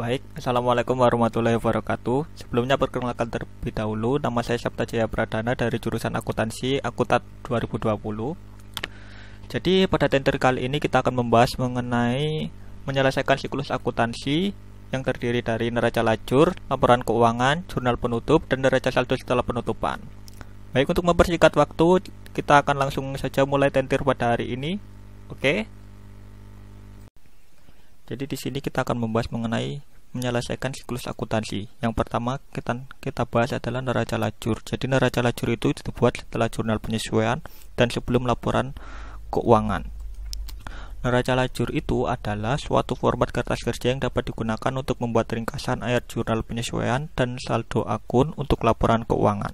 Baik, Assalamualaikum warahmatullahi wabarakatuh. Sebelumnya perkenalkan terlebih dahulu, nama saya Sapta Jaya Pradana dari jurusan Akuntansi Akutat 2020. Jadi pada tenter kali ini kita akan membahas mengenai menyelesaikan siklus akuntansi yang terdiri dari neraca lajur, laporan keuangan, jurnal penutup, dan neraca saldo setelah penutupan. Baik, untuk mempersingkat waktu, kita akan langsung saja mulai tenter pada hari ini. Oke. Jadi di sini kita akan membahas mengenai menyelesaikan siklus akuntansi. Yang pertama kita bahas adalah neraca lajur. Jadi neraca lajur itu dibuat setelah jurnal penyesuaian dan sebelum laporan keuangan. Neraca lajur itu adalah suatu format kertas kerja yang dapat digunakan untuk membuat ringkasan ayat jurnal penyesuaian dan saldo akun untuk laporan keuangan.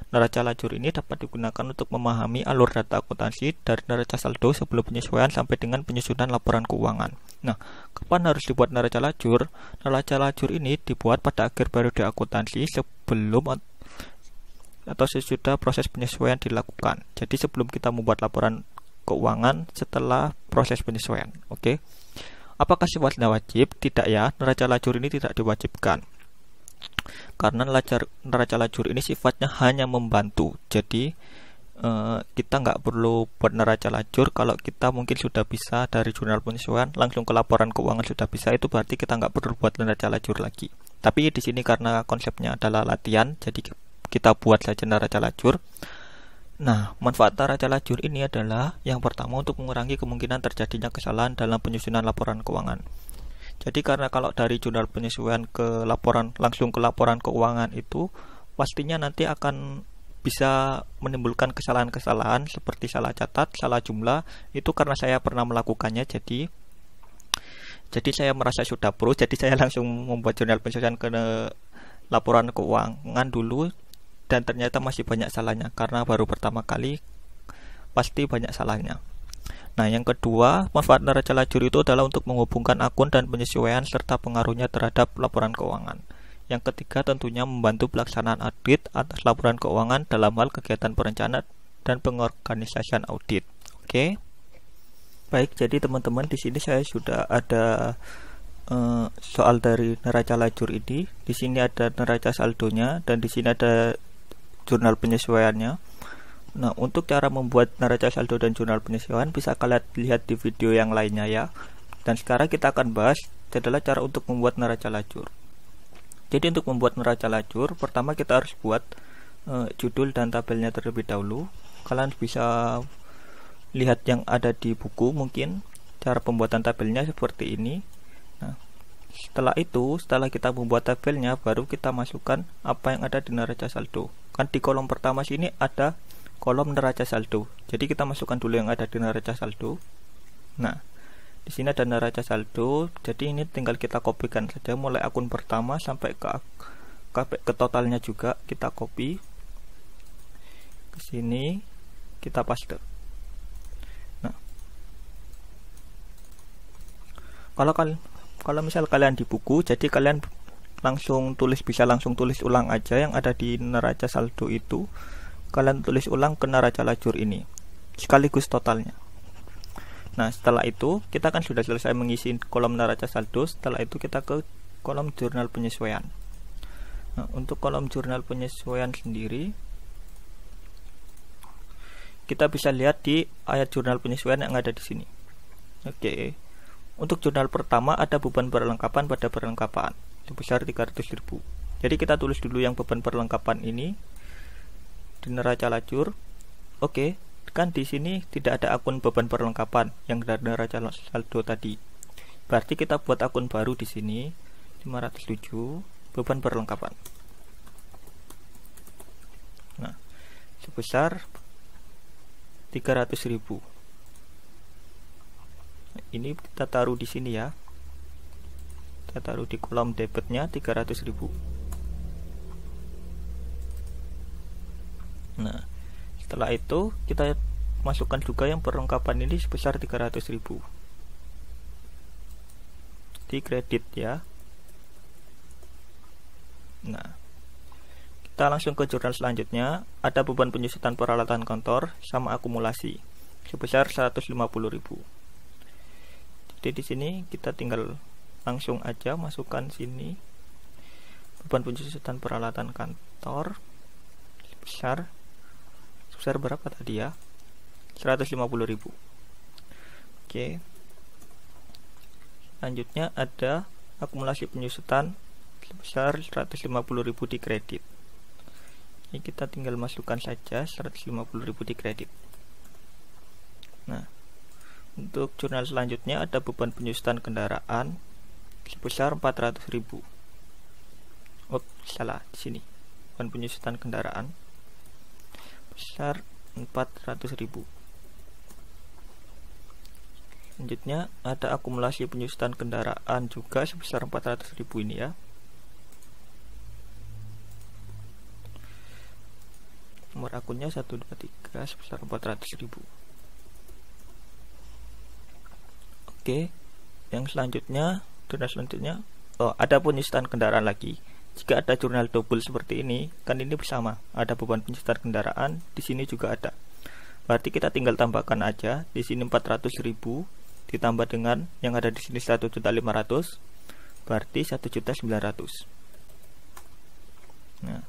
Neraca lajur ini dapat digunakan untuk memahami alur data akuntansi dari neraca saldo sebelum penyesuaian sampai dengan penyusunan laporan keuangan. Nah, kapan harus dibuat neraca lajur? Neraca lajur ini dibuat pada akhir periode akuntansi sebelum atau sesudah proses penyesuaian dilakukan. Jadi sebelum kita membuat laporan keuangan setelah proses penyesuaian. Oke. Apakah sifatnya wajib? Tidak ya, neraca lajur ini tidak diwajibkan. Karena neraca lajur ini sifatnya hanya membantu. Jadi kita nggak perlu buat neraca lajur. Kalau kita mungkin sudah bisa dari jurnal penyesuaian langsung ke laporan keuangan sudah bisa, itu berarti kita nggak perlu buat neraca lajur lagi. Tapi di sini karena konsepnya adalah latihan, jadi kita buat saja neraca lajur. Nah, manfaat neraca lajur ini adalah yang pertama untuk mengurangi kemungkinan terjadinya kesalahan dalam penyusunan laporan keuangan. Jadi karena kalau dari jurnal penyesuaian ke laporan langsung ke laporan keuangan itu pastinya nanti akan bisa menimbulkan kesalahan-kesalahan seperti salah catat, salah jumlah. Itu karena saya pernah melakukannya, jadi saya merasa sudah pro, jadi saya langsung membuat jurnal penyesuaian ke laporan keuangan dulu, dan ternyata masih banyak salahnya karena baru pertama kali pasti banyak salahnya. Nah, yang kedua, manfaat neraca lajur itu adalah untuk menghubungkan akun dan penyesuaian serta pengaruhnya terhadap laporan keuangan. Yang ketiga, tentunya membantu pelaksanaan audit atas laporan keuangan dalam hal kegiatan perencanaan dan pengorganisasian audit. Oke. Baik, jadi teman-teman di sini saya sudah ada soal dari neraca lajur ini. Di sini ada neraca saldonya dan di sini ada jurnal penyesuaiannya. Nah, untuk cara membuat neraca saldo dan jurnal penyesuaian bisa kalian lihat di video yang lainnya ya. Dan sekarang kita akan bahas adalah cara untuk membuat neraca lajur. Jadi untuk membuat neraca lajur, pertama kita harus buat judul dan tabelnya terlebih dahulu. Kalian bisa lihat yang ada di buku mungkin cara pembuatan tabelnya seperti ini. Nah, setelah kita membuat tabelnya, baru kita masukkan apa yang ada di neraca saldo. Kan di kolom pertama sini ada kolom neraca saldo. Jadi kita masukkan dulu yang ada di neraca saldo. Nah, di sini ada neraca saldo. Jadi ini tinggal kita kopikan saja mulai akun pertama sampai ke totalnya juga kita copy. Ke sini kita paste. Nah, kalau misal kalian di buku, jadi kalian bisa langsung tulis ulang aja yang ada di neraca saldo itu. Kalian tulis ulang ke neraca lajur ini sekaligus totalnya. Nah, setelah itu kita kan sudah selesai mengisi kolom neraca saldo. Setelah itu kita ke kolom jurnal penyesuaian. Nah, untuk kolom jurnal penyesuaian sendiri kita bisa lihat di ayat jurnal penyesuaian yang ada di sini. Oke. Untuk jurnal pertama ada beban perlengkapan pada perlengkapan sebesar 300.000. Jadi kita tulis dulu yang beban perlengkapan ini di neraca lajur. Oke, kan di sini tidak ada akun beban perlengkapan yang dari neraca saldo tadi. Berarti kita buat akun baru di sini 507 beban perlengkapan. Nah, sebesar 300.000. Ini kita taruh di sini ya. Kita taruh di kolom debitnya 300.000. Nah, setelah itu kita masukkan juga yang perlengkapan ini sebesar 300.000 di kredit ya. Nah, kita langsung ke jurnal selanjutnya. Ada beban penyusutan peralatan kantor sama akumulasi sebesar 150.000. Jadi di sini kita tinggal langsung aja masukkan sini beban penjusutan peralatan kantor sebesar berapa tadi ya, 150.000. Oke, selanjutnya ada akumulasi penyusutan sebesar 150.000 di kredit. Ini kita tinggal masukkan saja 150.000 di kredit. Nah, untuk jurnal selanjutnya ada beban penyusutan kendaraan sebesar 400.000. Oh, salah di sini. Beban penyusutan kendaraan besar 400.000. Selanjutnya ada akumulasi penyusutan kendaraan juga sebesar 400.000 ini ya. Nomor akunnya 123 sebesar 400.000. Oke, yang selanjutnya, jurnal selanjutnya, ada penyusutan kendaraan lagi. Jika ada jurnal double seperti ini, kan ini bersama, ada beban penyusutan kendaraan, di sini juga ada. Berarti kita tinggal tambahkan aja, di sini 400.000 ditambah dengan yang ada di sini 1.500.000, berarti 1.900.000. Nah,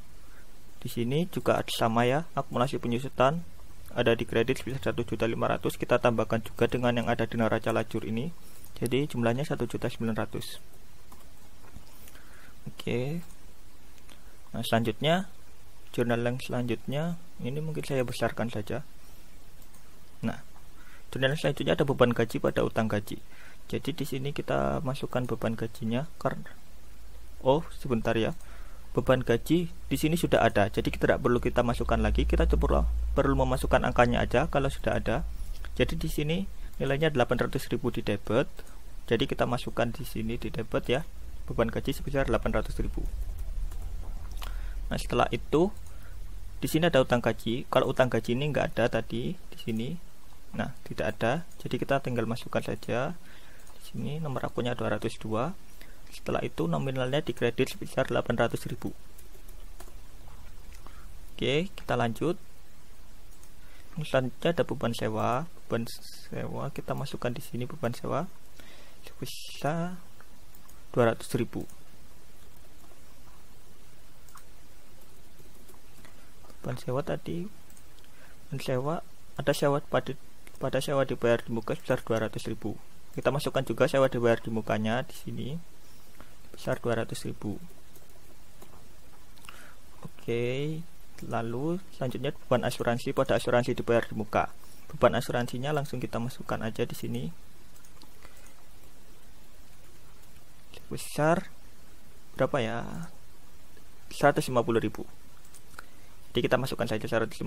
di sini juga sama ya, akumulasi penyusutan ada di kredit sebesar 1.500.000, kita tambahkan juga dengan yang ada di neraca lajur ini, jadi jumlahnya 1.900.000. Oke. Nah, selanjutnya jurnal yang selanjutnya ini mungkin saya besarkan saja. Nah, jurnal selanjutnya ada beban gaji pada utang gaji. Jadi di sini kita masukkan beban gajinya karena sebentar ya. Beban gaji di sini sudah ada. Jadi kita tidak perlu kita masukkan lagi, kita perlu memasukkan angkanya aja kalau sudah ada. Jadi di sini nilainya 800.000 di debit. Jadi kita masukkan di sini di debit ya. Beban gaji sebesar 800.000. Nah, setelah itu di sini ada utang gaji. Kalau utang gaji ini enggak ada tadi di sini. Nah, tidak ada. Jadi kita tinggal masukkan saja. Di sini nomor akunnya 202. Setelah itu nominalnya di kredit sebesar 800.000. Oke, kita lanjut. Selanjutnya ada beban sewa. Beban sewa kita masukkan di sini beban sewa sebesar 200.000. Beban sewa tadi, beban sewa ada sewa pada sewa dibayar di muka sebesar 200.000. Kita masukkan juga sewa dibayar di mukanya di sini sebesar 200.000. Oke, lalu selanjutnya beban asuransi pada asuransi dibayar di muka. Beban asuransinya langsung kita masukkan aja di sini sebesar berapa ya, 150.000. Jadi kita masukkan saja 150.000.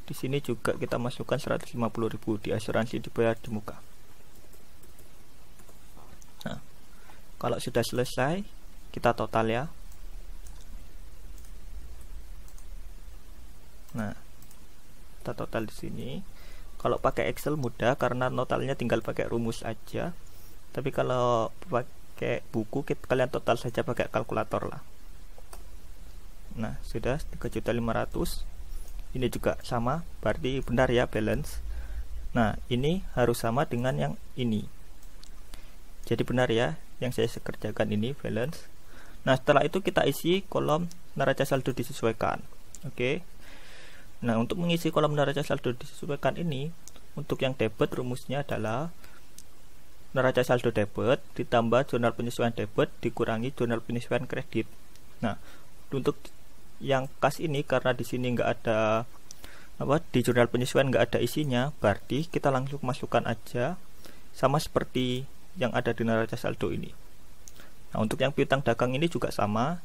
Di sini juga kita masukkan 150.000 di asuransi dibayar di muka. Nah, kalau sudah selesai kita total ya. Nah, kita total di sini. Kalau pakai Excel mudah karena totalnya tinggal pakai rumus aja. Tapi kalau pakai buku kalian total saja pakai kalkulator lah. Nah, sudah 3.500.000. Ini juga sama, berarti benar ya balance. Nah, ini harus sama dengan yang ini. Jadi benar ya yang saya kerjakan ini balance. Nah, setelah itu kita isi kolom neraca saldo disesuaikan. Oke. Nah, untuk mengisi kolom neraca saldo disesuaikan ini, untuk yang debit rumusnya adalah neraca saldo debit ditambah jurnal penyesuaian debit dikurangi jurnal penyesuaian kredit. Nah, untuk yang kas ini karena di sini nggak ada di jurnal penyesuaian nggak ada isinya, berarti kita langsung masukkan aja sama seperti yang ada di neraca saldo ini. Nah, untuk yang piutang dagang ini juga sama,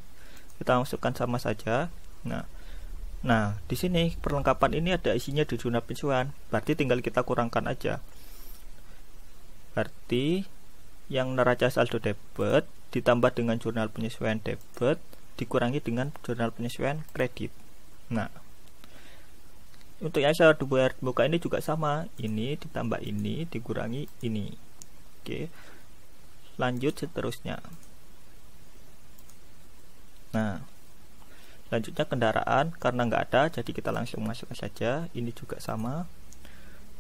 kita masukkan sama saja. Nah, di sini perlengkapan ini ada isinya di jurnal penyesuaian, berarti tinggal kita kurangkan aja. Berarti yang neraca saldo debit ditambah dengan jurnal penyesuaian debit dikurangi dengan jurnal penyesuaian kredit. Nah, untuk yang saya dibayar buka ini juga sama, ini ditambah ini dikurangi ini. Oke, lanjut seterusnya. Nah, selanjutnya kendaraan karena nggak ada, jadi kita langsung masukkan saja. Ini juga sama.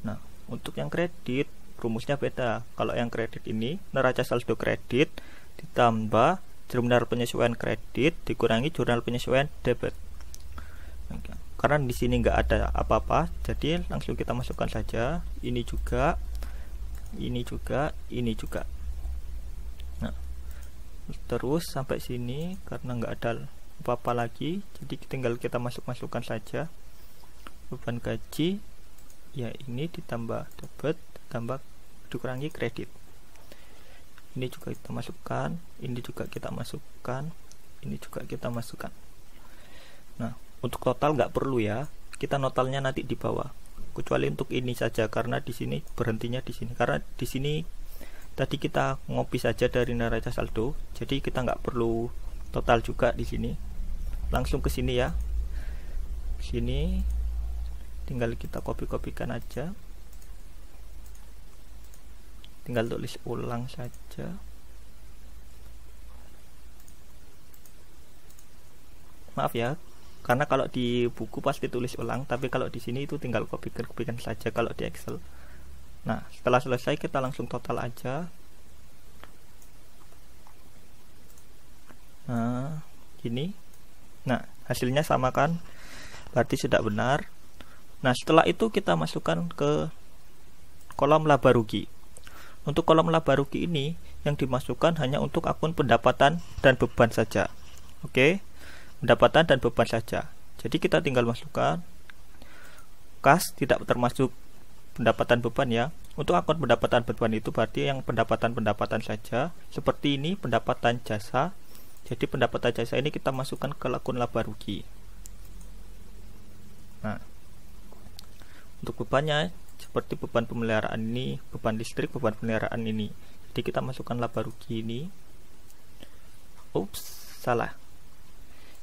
Nah, untuk yang kredit rumusnya beda. Kalau yang kredit ini neraca saldo kredit ditambah jurnal penyesuaian kredit dikurangi jurnal penyesuaian debit. Karena di sini nggak ada apa-apa, jadi langsung kita masukkan saja. Ini juga, ini juga, ini juga. Nah, terus sampai sini karena nggak ada apa-apa lagi, jadi tinggal kita masukkan saja. Beban gaji, ya ini ditambah debit, ditambah dikurangi kredit. Ini juga kita masukkan, ini juga kita masukkan, ini juga kita masukkan. Nah, untuk total nggak perlu ya, kita notalnya nanti di bawah. Kecuali untuk ini saja, karena di sini berhentinya di sini. Karena di sini tadi kita ngopi saja dari neraca saldo, jadi kita nggak perlu total juga di sini. Langsung ke sini ya. Sini tinggal kita kopikan aja. Tinggal tulis ulang saja. Maaf ya, karena kalau di buku pasti tulis ulang, tapi kalau di sini itu tinggal kopikan saja kalau di Excel. Nah, setelah selesai kita langsung total aja. Nah, gini. Nah, hasilnya sama kan? Berarti sudah benar. Nah, setelah itu kita masukkan ke kolom laba rugi. Untuk kolom laba rugi ini yang dimasukkan hanya untuk akun pendapatan dan beban saja. Oke. Pendapatan dan beban saja. Jadi kita tinggal masukkan kas tidak termasuk pendapatan beban ya. Untuk akun pendapatan beban itu berarti yang pendapatan saja. Seperti ini pendapatan jasa. Jadi pendapatan jasa ini kita masukkan ke akun laba rugi. Nah, untuk bebannya seperti beban pemeliharaan ini, beban listrik, beban pemeliharaan ini. Jadi kita masukkan laba rugi ini. Ups, salah.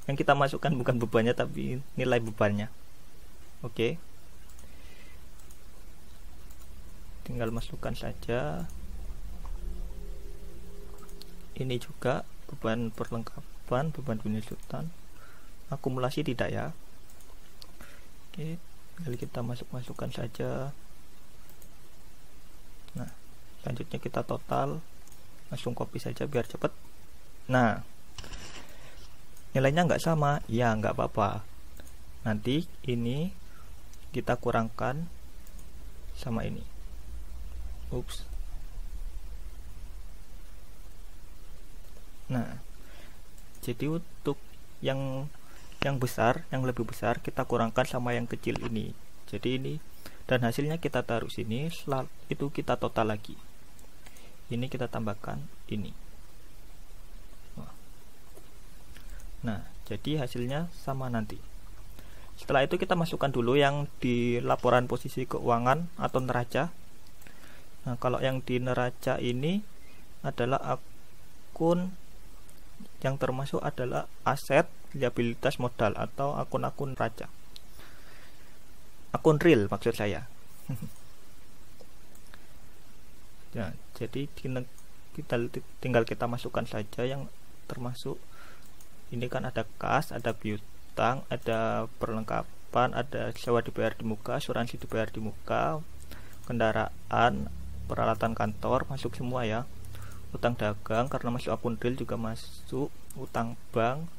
Yang kita masukkan bukan bebannya tapi nilai bebannya. Oke. Tinggal masukkan saja. Ini juga beban perlengkapan, beban penyusutan. Akumulasi tidak ya. Oke, tinggal kita masukkan saja. Nah, selanjutnya kita total. Langsung copy saja biar cepat. Nah, nilainya nggak sama, ya nggak apa-apa. Nanti ini kita kurangkan sama ini. Ups. Nah, jadi untuk yang besar, yang lebih besar kita kurangkan sama yang kecil ini. Jadi ini dan hasilnya kita taruh sini. Setelah itu kita total lagi. Ini kita tambahkan ini. Nah, jadi hasilnya sama nanti. Setelah itu kita masukkan dulu yang di laporan posisi keuangan atau neraca. Nah, kalau yang di neraca ini adalah akun yang termasuk adalah aset, liabilitas, modal atau akun-akun neraca. Akun real maksud saya. Nah, jadi tinggal kita masukkan saja yang termasuk. Ini kan ada kas, ada piutang, ada perlengkapan, ada sewa dibayar di muka, asuransi dibayar di muka, kendaraan, peralatan kantor masuk semua ya. Utang dagang karena masuk akun real juga masuk, utang bank,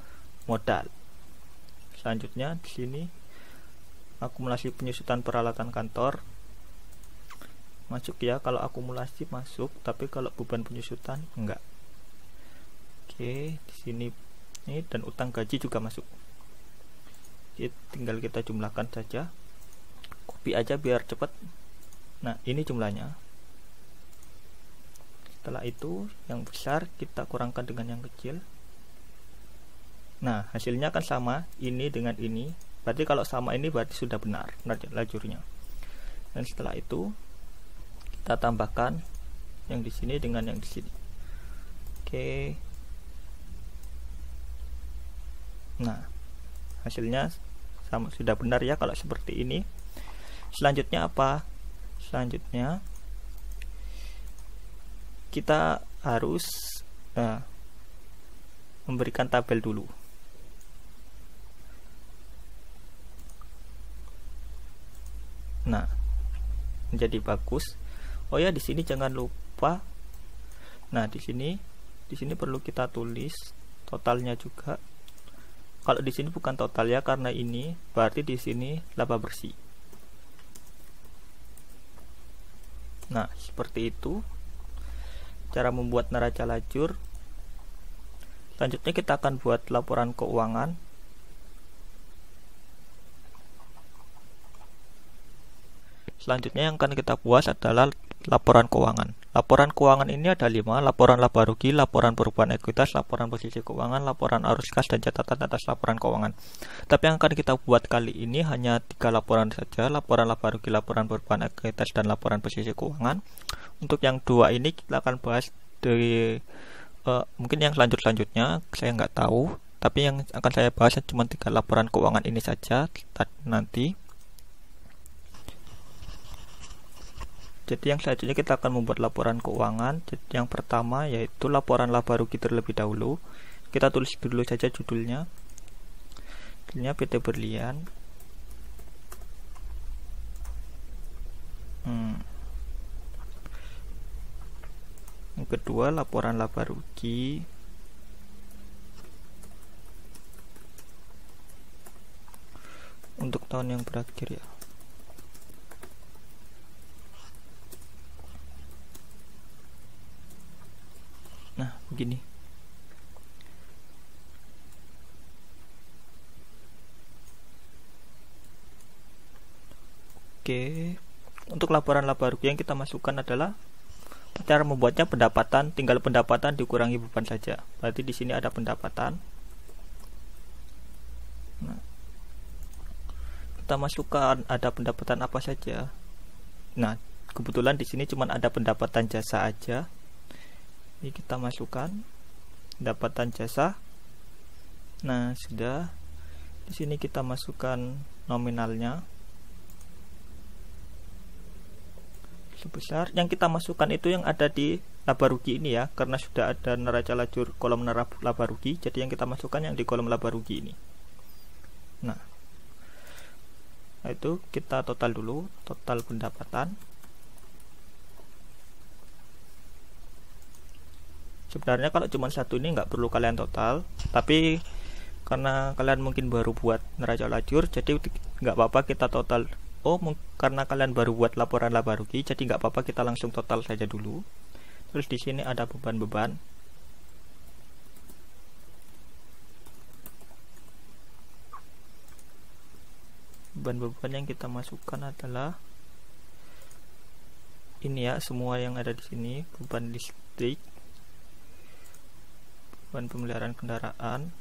modal. Selanjutnya di sini akumulasi penyusutan peralatan kantor masuk ya. Kalau akumulasi masuk, tapi kalau beban penyusutan enggak. Oke, di sini ini dan utang gaji juga masuk. Jadi tinggal kita jumlahkan saja. Copy aja biar cepat. Nah, ini jumlahnya. Setelah itu yang besar kita kurangkan dengan yang kecil. Nah, hasilnya kan sama ini dengan ini. Berarti kalau sama ini berarti sudah benar lajurnya. Dan setelah itu kita tambahkan yang di sini dengan yang di sini. Oke. Nah, hasilnya sama, sudah benar ya kalau seperti ini. Selanjutnya apa? Selanjutnya kita harus memberikan tabel dulu. Nah, menjadi bagus. Oh ya, di sini jangan lupa. Nah, di sini perlu kita tulis totalnya juga. Kalau di sini bukan total ya, karena ini berarti di sini laba bersih. Nah, seperti itu cara membuat neraca lajur. Selanjutnya kita akan buat laporan keuangan. Selanjutnya yang akan kita buat adalah laporan keuangan. Laporan keuangan ini ada 5: laporan laba rugi, laporan perubahan ekuitas, laporan posisi keuangan, laporan arus kas, dan catatan atas laporan keuangan. Tapi yang akan kita buat kali ini hanya 3 laporan saja: laporan laba rugi, laporan perubahan ekuitas, dan laporan posisi keuangan. Untuk yang 2 ini kita akan bahas dari mungkin yang selanjutnya saya nggak tahu, tapi yang akan saya bahas cuma 3 laporan keuangan ini saja nanti. Jadi yang selanjutnya kita akan membuat laporan keuangan. Jadi yang pertama yaitu laporan laba rugi terlebih dahulu. Kita tulis dulu saja judulnya. Judulnya PT Berlian. Yang kedua laporan laba rugi. Untuk tahun yang berakhir ya. Nah, begini. Oke. Untuk laporan laba rugi yang kita masukkan adalah cara membuatnya pendapatan, tinggal pendapatan dikurangi beban saja. Berarti di sini ada pendapatan. Nah, kita masukkan ada pendapatan apa saja. Nah, kebetulan di sini cuma ada pendapatan jasa aja. Ini kita masukkan pendapatan jasa. Nah, sudah. Di sini kita masukkan nominalnya sebesar. Yang kita masukkan itu yang ada di laba rugi ini ya, karena sudah ada neraca lajur kolom laba rugi. Jadi yang kita masukkan yang di kolom laba rugi ini. Nah, itu kita total dulu, total pendapatan. Sebenarnya kalau cuma satu ini nggak perlu kalian total, tapi karena kalian mungkin baru buat neraca lajur, jadi nggak apa-apa kita total. Karena kalian baru buat laporan laba rugi, jadi nggak apa-apa kita langsung total saja dulu. Terus di sini ada beban-beban. Beban-beban yang kita masukkan adalah ini ya, semua yang ada di sini: beban listrik, beban pemeliharaan kendaraan.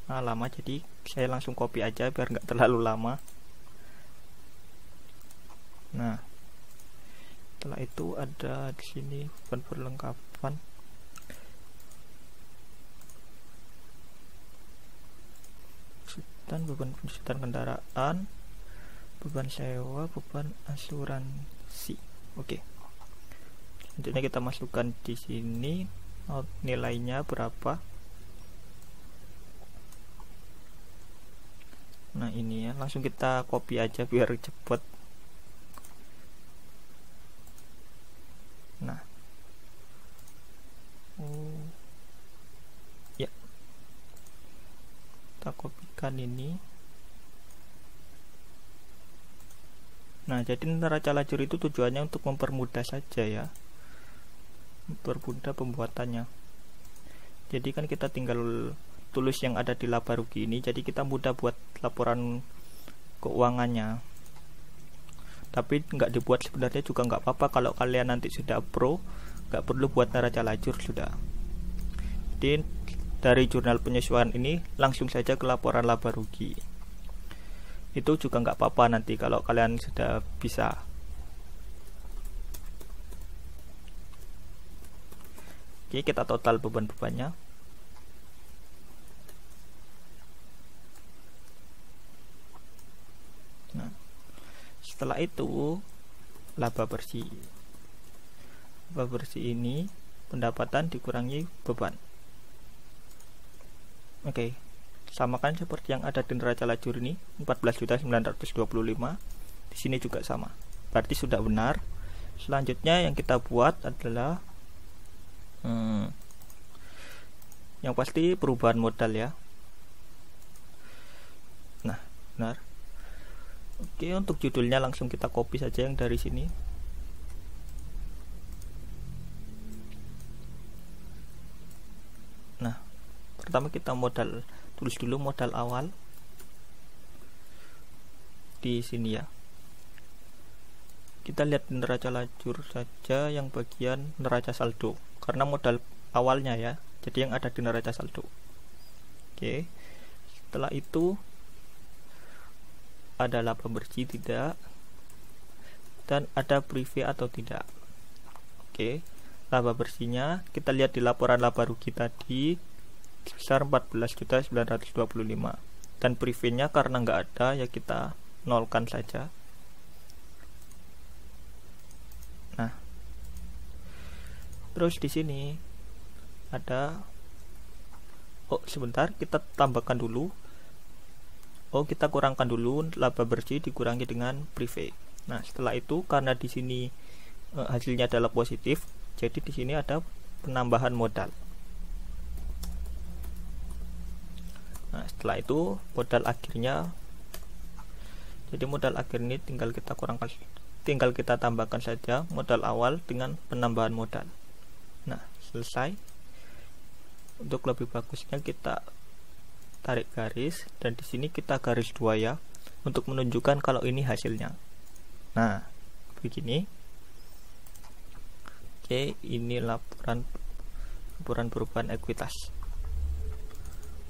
Nah, lama, jadi saya langsung copy aja biar nggak terlalu lama. Nah, setelah itu ada di sini beban perlengkapan, beban pensutan kendaraan, beban sewa, beban asuransi. Oke. Selanjutnya kita masukkan di sini nilainya berapa. Nah, ini ya, langsung kita copy aja biar cepet. Nah, ya, kita kopikan ini. Nah, jadi neraca lajur itu tujuannya untuk mempermudah saja ya, mempermudah pembuatannya. Jadi kan kita tinggal tulis yang ada di laba rugi ini, jadi kita mudah buat laporan keuangannya. Tapi nggak dibuat sebenarnya juga nggak apa-apa, kalau kalian nanti sudah pro, nggak perlu buat neraca lajur sudah. Jadi dari jurnal penyesuaian ini langsung saja ke laporan laba rugi. Itu juga nggak apa-apa nanti kalau kalian sudah bisa. Oke, kita total beban-bebannya. Nah, setelah itu laba bersih. Laba bersih ini pendapatan dikurangi beban. Oke, samakan seperti yang ada di neraca lajur ini, 14.925. Di sini juga sama. Berarti sudah benar. Selanjutnya yang kita buat adalah yang pasti perubahan modal ya. Nah, benar. Oke, untuk judulnya langsung kita copy saja yang dari sini. Nah, pertama kita tulis dulu modal awal di sini ya. Kita lihat neraca lajur saja yang bagian neraca saldo, karena modal awalnya ya, jadi yang ada di neraca saldo. Oke, setelah itu ada laba bersih tidak, dan ada prive atau tidak. Oke, laba bersihnya kita lihat di laporan laba rugi tadi sebesar 14.925, dan prive-nya karena nggak ada ya kita nolkan saja. Nah, terus di sini ada, sebentar, kita tambahkan dulu. Kita kurangkan dulu laba bersih dikurangi dengan prive. Nah, setelah itu karena di sini hasilnya adalah positif, jadi di sini ada penambahan modal. Nah, setelah itu modal akhirnya, jadi modal akhir ini tinggal kita tambahkan saja modal awal dengan penambahan modal. Nah, selesai. Untuk lebih bagusnya kita tarik garis, dan di sini kita garis 2 ya, untuk menunjukkan kalau ini hasilnya. Nah, begini. Oke, ini laporan perubahan ekuitas.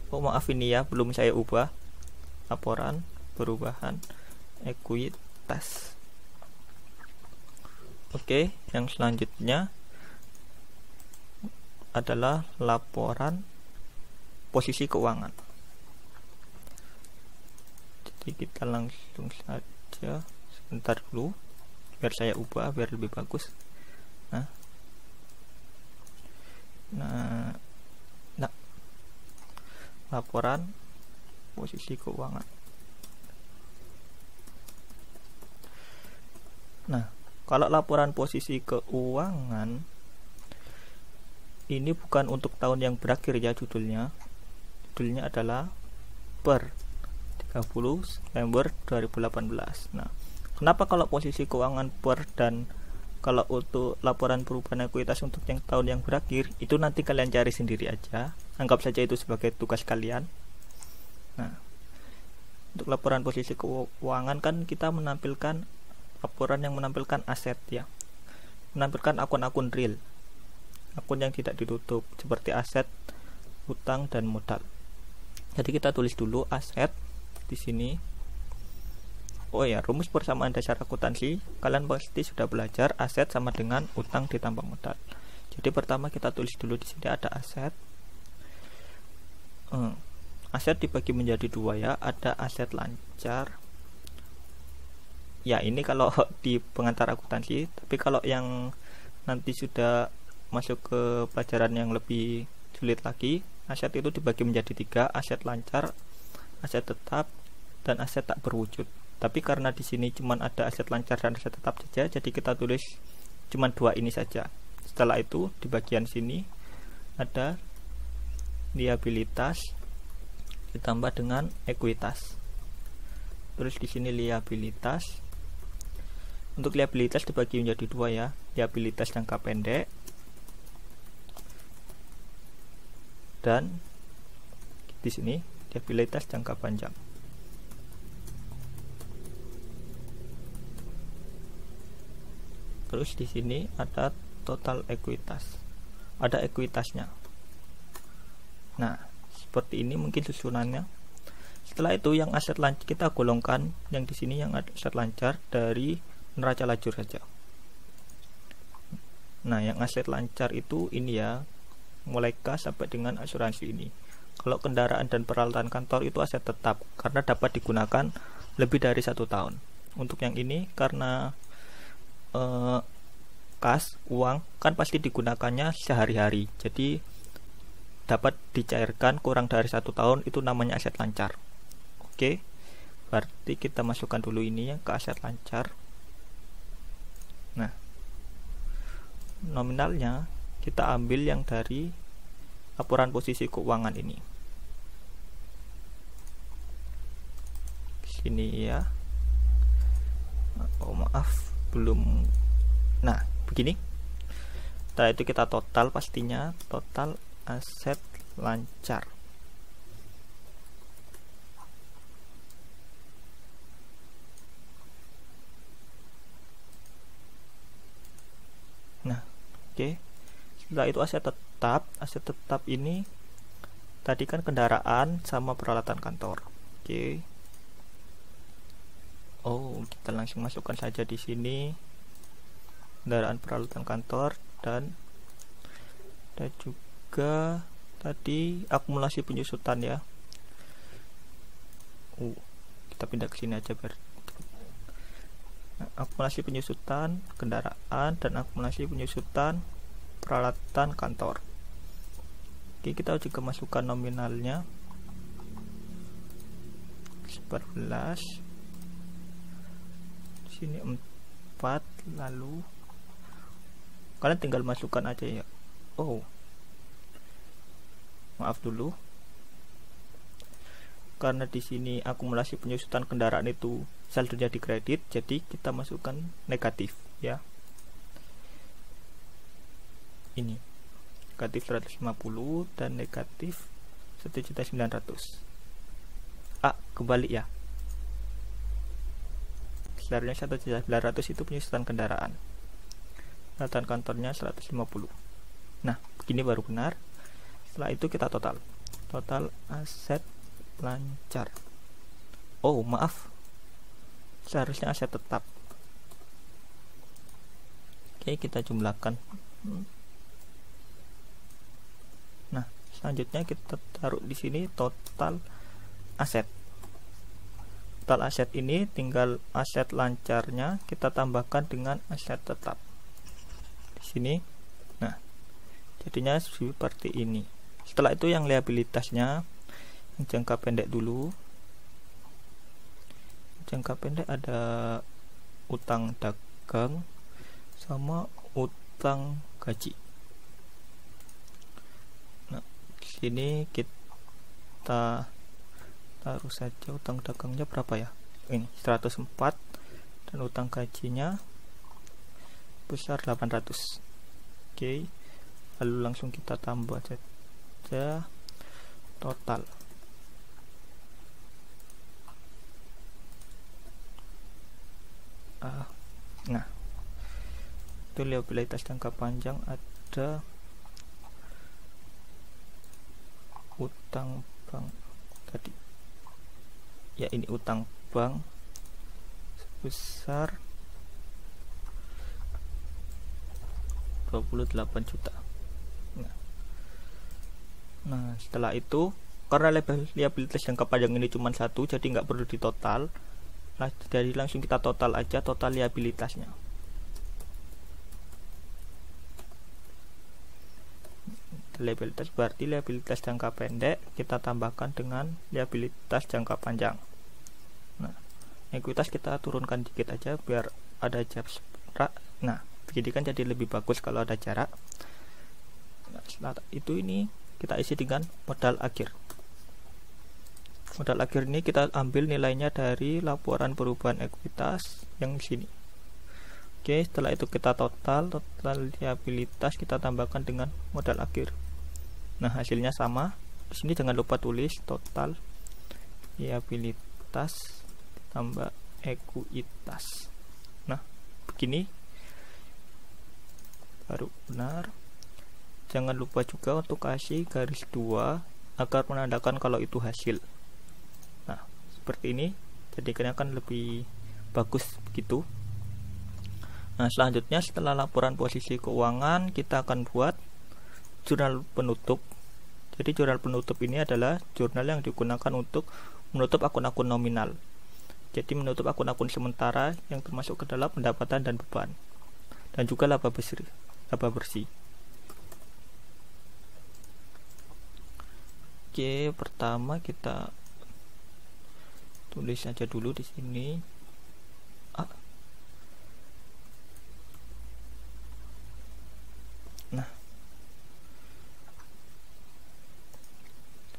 Maaf ini ya, belum saya ubah. Laporan perubahan ekuitas. Oke, yang selanjutnya adalah laporan posisi keuangan. Jadi kita langsung saja, sebentar dulu biar saya ubah biar lebih bagus. Nah, laporan posisi keuangan. Nah, kalau laporan posisi keuangan ini bukan untuk tahun yang berakhir ya, judulnya adalah per 30 September 2018. Nah, kenapa kalau posisi keuangan per, dan kalau untuk laporan perubahan ekuitas untuk yang tahun yang berakhir, itu nanti kalian cari sendiri aja, anggap saja itu sebagai tugas kalian. Nah, untuk laporan posisi keuangan kan kita menampilkan laporan yang menampilkan aset ya, menampilkan akun-akun real, akun yang tidak ditutup seperti aset, utang, dan modal. Jadi kita tulis dulu aset di sini. Rumus persamaan dasar akuntansi kalian pasti sudah belajar, aset sama dengan utang ditambah modal. Jadi pertama kita tulis dulu di sini ada aset. Aset dibagi menjadi 2 ya, ada aset lancar. Ya, ini kalau di pengantar akuntansi, tapi kalau yang nanti sudah masuk ke pelajaran yang lebih sulit lagi, aset itu dibagi menjadi 3, aset lancar, aset tetap, dan aset tak berwujud. Tapi karena di sini cuma ada aset lancar dan aset tetap saja, jadi kita tulis cuma 2 ini saja. Setelah itu di bagian sini ada liabilitas ditambah dengan ekuitas. Terus di sini liabilitas. Untuk liabilitas dibagi menjadi 2 ya, liabilitas jangka pendek dan di sini liabilitas jangka panjang. Terus di sini ada total ekuitas, ada ekuitasnya. Nah, seperti ini mungkin susunannya. Setelah itu yang aset lancar kita golongkan, yang di sini yang aset lancar dari neraca lajur saja. Nah, yang aset lancar itu ini ya, mulai kas sampai dengan asuransi ini. Kalau kendaraan dan peralatan kantor itu aset tetap karena dapat digunakan lebih dari 1 tahun. Untuk yang ini karena kas, uang kan pasti digunakannya sehari-hari, jadi dapat dicairkan kurang dari 1 tahun, itu namanya aset lancar. Oke, berarti kita masukkan dulu ini ya ke aset lancar. Nah, nominalnya kita ambil yang dari laporan posisi keuangan ini. Sini ya. Oh maaf, belum. Nah, begini. Setelah itu kita total, pastinya total aset lancar. Nah, oke. Setelah itu aset tetap ini tadi kan kendaraan sama peralatan kantor. Oke. Oh, kita langsung masukkan saja di sini kendaraan peralatan kantor dan juga tadi akumulasi penyusutan ya. Kita pindah ke sini aja biar akumulasi penyusutan kendaraan dan akumulasi penyusutan peralatan kantor. Oke, kita juga masukkan nominalnya 14, sini 4, lalu kalian tinggal masukkan aja ya. Oh, maaf dulu, karena di sini akumulasi penyusutan kendaraan itu saldonya di kredit, jadi kita masukkan negatif ya. Ini negatif 150 dan negatif 1.900.000. Kembali ya. Sebenarnya 1.900.000 itu penyusutan kendaraan. Peralatan kantornya 150. Nah, begini baru benar. Setelah itu kita total aset lancar. Oh maaf, seharusnya aset tetap. Oke, kita jumlahkan. Nah, selanjutnya kita taruh di sini total aset. Total aset ini tinggal aset lancarnya kita tambahkan dengan aset tetap di sini. Nah, jadinya seperti ini. Setelah itu yang liabilitasnya, yang jangka pendek dulu. Jangka pendek ada utang dagang sama utang gaji. Nah, di sini kita taruh saja utang dagangnya berapa ya? Ini 104 dan utang gajinya besar 800. Oke. Lalu langsung kita tambah saja total. Nah, itu liabilitas jangka panjang ada utang bank tadi. Ya, ini utang bank sebesar 28 juta. Nah, setelah itu karena liabilitas jangka panjang ini cuma satu, jadi nggak perlu ditotal. Nah, jadi langsung kita total aja total liabilitasnya. Liabilitas berarti liabilitas jangka pendek kita tambahkan dengan liabilitas jangka panjang. Nah, ekuitas kita turunkan dikit aja biar ada jarak. Nah, begini kan jadi lebih bagus kalau ada jarak. Nah, setelah itu ini kita isi dengan modal akhir. Modal akhir ini kita ambil nilainya dari laporan perubahan ekuitas yang sini. Oke, setelah itu kita total liabilitas kita tambahkan dengan modal akhir. Nah, hasilnya sama. Di sini jangan lupa tulis total liabilitas tambah ekuitas. Nah, begini baru benar. Jangan lupa juga untuk kasih garis 2 agar menandakan kalau itu hasil. Nah, seperti ini. Jadi kan lebih bagus begitu. Nah, selanjutnya setelah laporan posisi keuangan kita akan buat jurnal penutup. Jadi jurnal penutup ini adalah jurnal yang digunakan untuk menutup akun-akun nominal. Jadi menutup akun-akun sementara yang termasuk ke dalam pendapatan dan beban. Dan juga laba bersih. Oke, pertama kita tulis saja dulu di sini.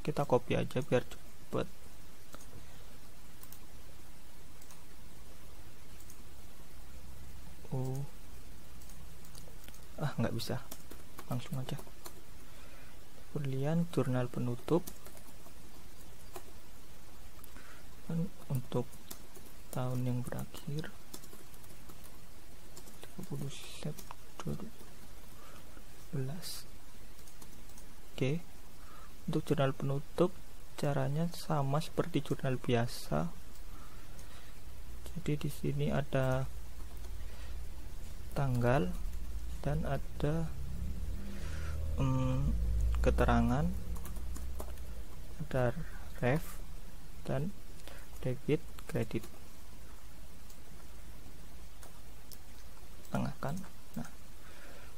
kita copy aja biar cepet. Nggak bisa, langsung aja. Kemudian jurnal penutup dan untuk tahun yang berakhir 30 September 2011. Oke, untuk jurnal penutup caranya sama seperti jurnal biasa. Jadi di sini ada tanggal dan ada keterangan, ada ref dan debit kredit. Tengahkan. Nah,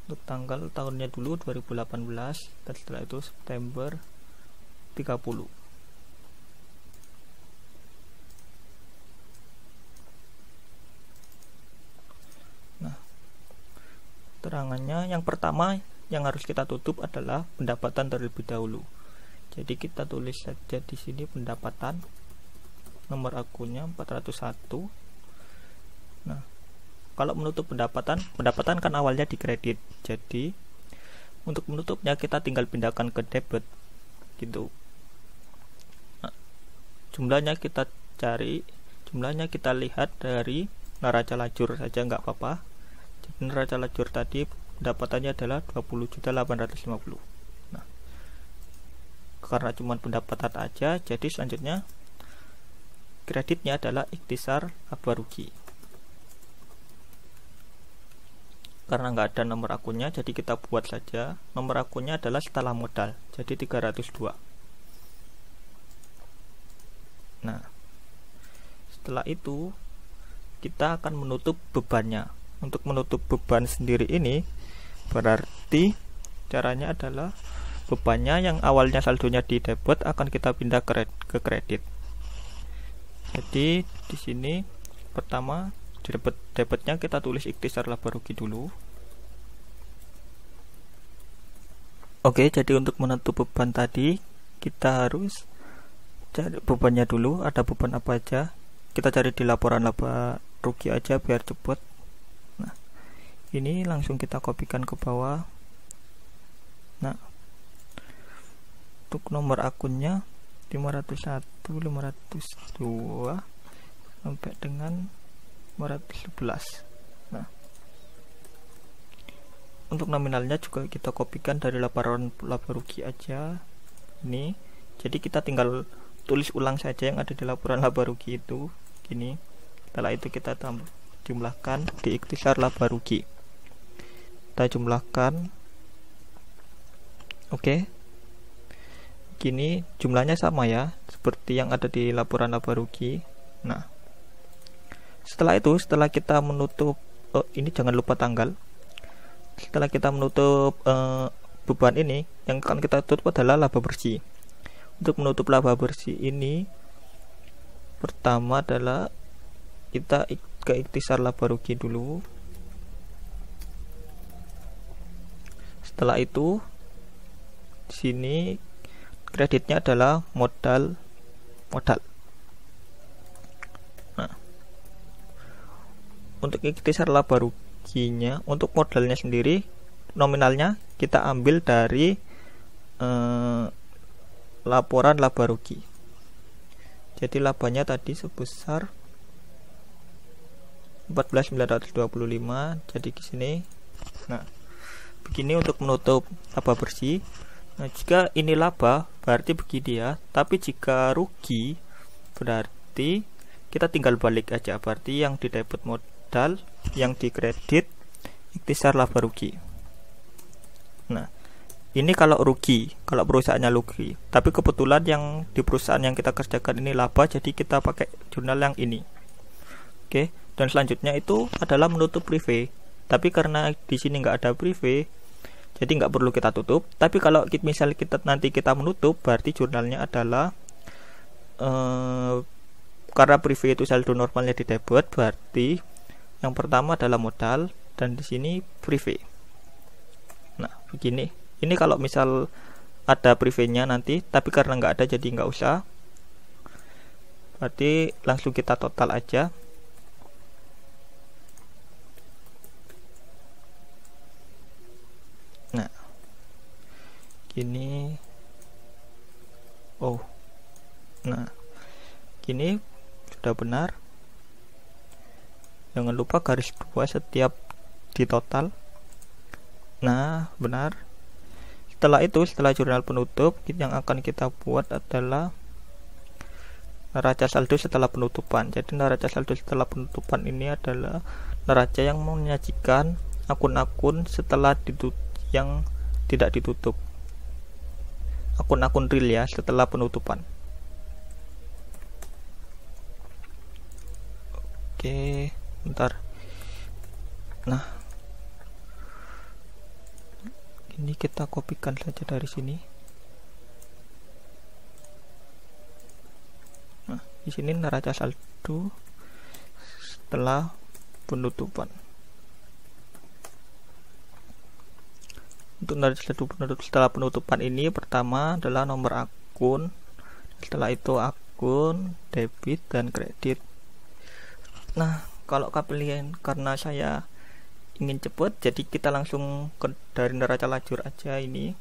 untuk tanggal tahunnya dulu 2018 dan setelah itu September 30. Keterangannya yang pertama yang harus kita tutup adalah pendapatan terlebih dahulu. Jadi kita tulis saja di sini pendapatan, nomor akunnya 401. Nah, kalau menutup pendapatan kan awalnya di kredit. Jadi untuk menutupnya kita tinggal pindahkan ke debit gitu. Nah, jumlahnya kita cari, jumlahnya kita lihat dari neraca lajur saja nggak apa-apa. Neraca lajur tadi pendapatannya adalah 20.850. Nah, karena cuma pendapatan aja, jadi selanjutnya kreditnya adalah ikhtisar laba rugi. Karena nggak ada nomor akunnya, jadi kita buat saja. Nomor akunnya adalah setelah modal, jadi 302. Nah, setelah itu kita akan menutup bebannya. Untuk menutup beban sendiri ini berarti caranya adalah bebannya yang awalnya saldonya di debit akan kita pindah ke kredit. Jadi di sini pertama debitnya kita tulis ikhtisar laba rugi dulu. Oke, jadi untuk menutup beban tadi kita harus cari bebannya dulu. Ada beban apa aja? Kita cari di laporan laba rugi aja biar cepet. Ini langsung kita kopikan ke bawah. Nah, untuk nomor akunnya 501, 502 sampai dengan 511. Nah, untuk nominalnya juga kita kopikan dari laporan laba rugi aja ini. Jadi kita tinggal tulis ulang saja yang ada di laporan laba rugi itu gini. Setelah itu kita jumlahkan di ikhtisar laba rugi. Kita jumlahkan. Oke, gini jumlahnya sama ya seperti yang ada di laporan laba rugi. Nah, setelah itu setelah kita menutup ini jangan lupa tanggal. Setelah kita menutup beban ini, yang akan kita tutup adalah laba bersih. Untuk menutup laba bersih ini pertama adalah kita ke ikhtisar laba rugi dulu. Setelah itu di sini kreditnya adalah modal. Nah, untuk ikhtisar laba ruginya, untuk modalnya sendiri nominalnya kita ambil dari laporan laba rugi. Jadi labanya tadi sebesar 14.925. Jadi di sini. Nah, begini untuk menutup laba bersih. Nah, jika ini laba berarti begini ya. Tapi jika rugi berarti kita tinggal balik aja. Berarti yang di debit modal, yang di kredit ikhtisar laba rugi. Nah, ini kalau rugi, kalau perusahaannya rugi. Tapi kebetulan yang di perusahaan yang kita kerjakan ini laba, jadi kita pakai jurnal yang ini. Oke, dan selanjutnya itu adalah menutup prive. Tapi karena di sini nggak ada prive, jadi nggak perlu kita tutup. Tapi kalau misal nanti kita menutup, berarti jurnalnya adalah karena prive itu saldo normalnya di debit, berarti yang pertama adalah modal dan di sini prive. Nah, begini. Ini kalau misal ada preview-nya nanti, tapi karena nggak ada jadi nggak usah. Berarti langsung kita total aja. Nah, gini. Oh, nah, gini sudah benar. Jangan lupa garis 2 setiap di total. Nah, benar. Setelah itu, setelah jurnal penutup, yang akan kita buat adalah neraca saldo setelah penutupan. Jadi neraca saldo setelah penutupan ini adalah neraca yang menyajikan akun-akun setelah yang tidak ditutup, akun-akun real ya, setelah penutupan. Oke, bentar. Nah, ini kita kopikan saja dari sini. Nah, di sini neraca saldo setelah penutupan. Untuk neraca saldo setelah penutupan ini, pertama adalah nomor akun, setelah itu akun debit dan kredit. Nah, kalau kalian, karena saya ingin cepat, jadi kita langsung ke dari neraca lajur aja. Ini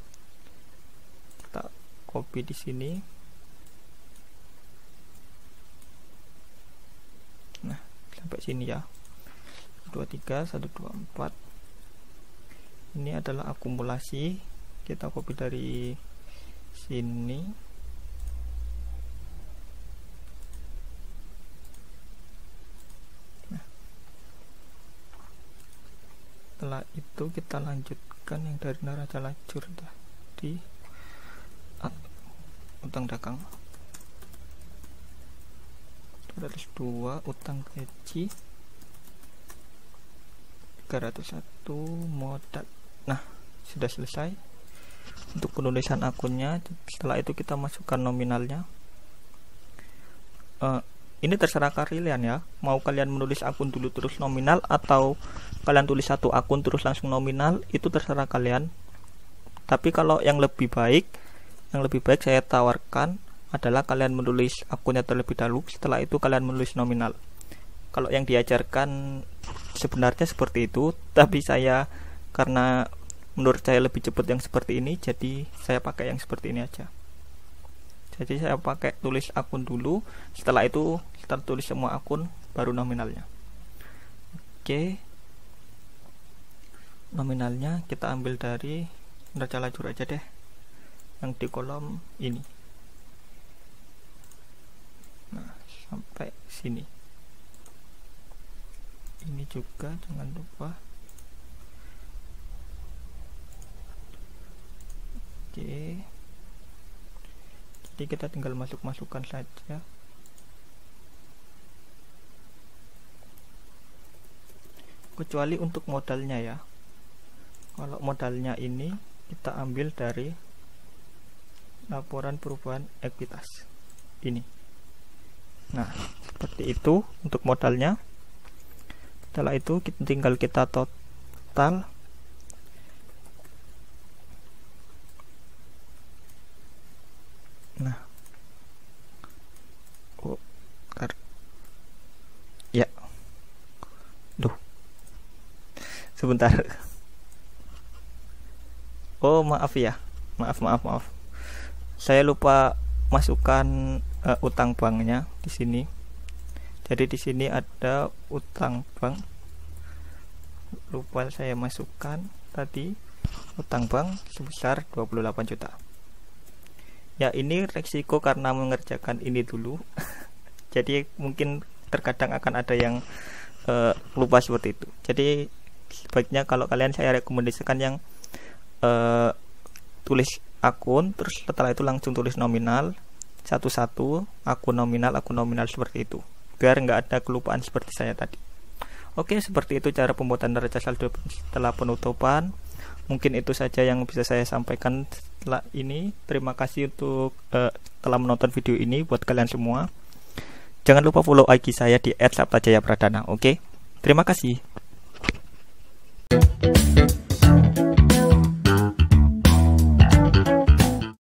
kita copy di sini. Nah, sampai sini ya, 23 124. Ini adalah akumulasi, kita copy dari sini. Nah, setelah itu kita lanjutkan yang dari neraca lajur tadi, utang dagang 202, utang gaji 301, modal. Nah, sudah selesai untuk penulisan akunnya. Setelah itu kita masukkan nominalnya. Ini terserah kalian ya, mau kalian menulis akun dulu terus nominal, atau kalian tulis satu akun terus langsung nominal, itu terserah kalian. Tapi kalau yang lebih baik saya tawarkan adalah kalian menulis akunnya terlebih dahulu, setelah itu kalian menulis nominal. Kalau yang diajarkan sebenarnya seperti itu, tapi saya, karena menurut saya lebih cepat yang seperti ini, jadi saya pakai yang seperti ini aja. Jadi saya pakai tulis akun dulu, setelah itu kita tulis semua akun, baru nominalnya. Oke, nominalnya kita ambil dari neraca lajur aja deh, yang di kolom ini. Nah, sampai sini. Ini juga jangan lupa. Oke, jadi kita tinggal masukkan saja. Kecuali untuk modalnya ya. Kalau modalnya ini kita ambil dari laporan perubahan ekuitas ini. Nah, seperti itu untuk modalnya. Setelah itu tinggal kita total. Nah, ya, sebentar. Oh, maaf ya, maaf. Saya lupa masukkan utang banknya di sini. Jadi di sini ada utang bank, lupa saya masukkan tadi, utang bank sebesar 28 juta. Ya, ini resiko karena mengerjakan ini dulu. Jadi mungkin terkadang akan ada yang lupa seperti itu. Jadi sebaiknya kalau kalian, saya rekomendasikan yang tulis akun, terus setelah itu langsung tulis nominal satu-satu, akun nominal seperti itu, biar nggak ada kelupaan seperti saya tadi. Oke, seperti itu cara pembuatan neraca saldo setelah penutupan. Mungkin itu saja yang bisa saya sampaikan setelah ini. Terima kasih untuk telah menonton video ini buat kalian semua. Jangan lupa follow IG saya di @saptajayapradana. Oke, terima kasih.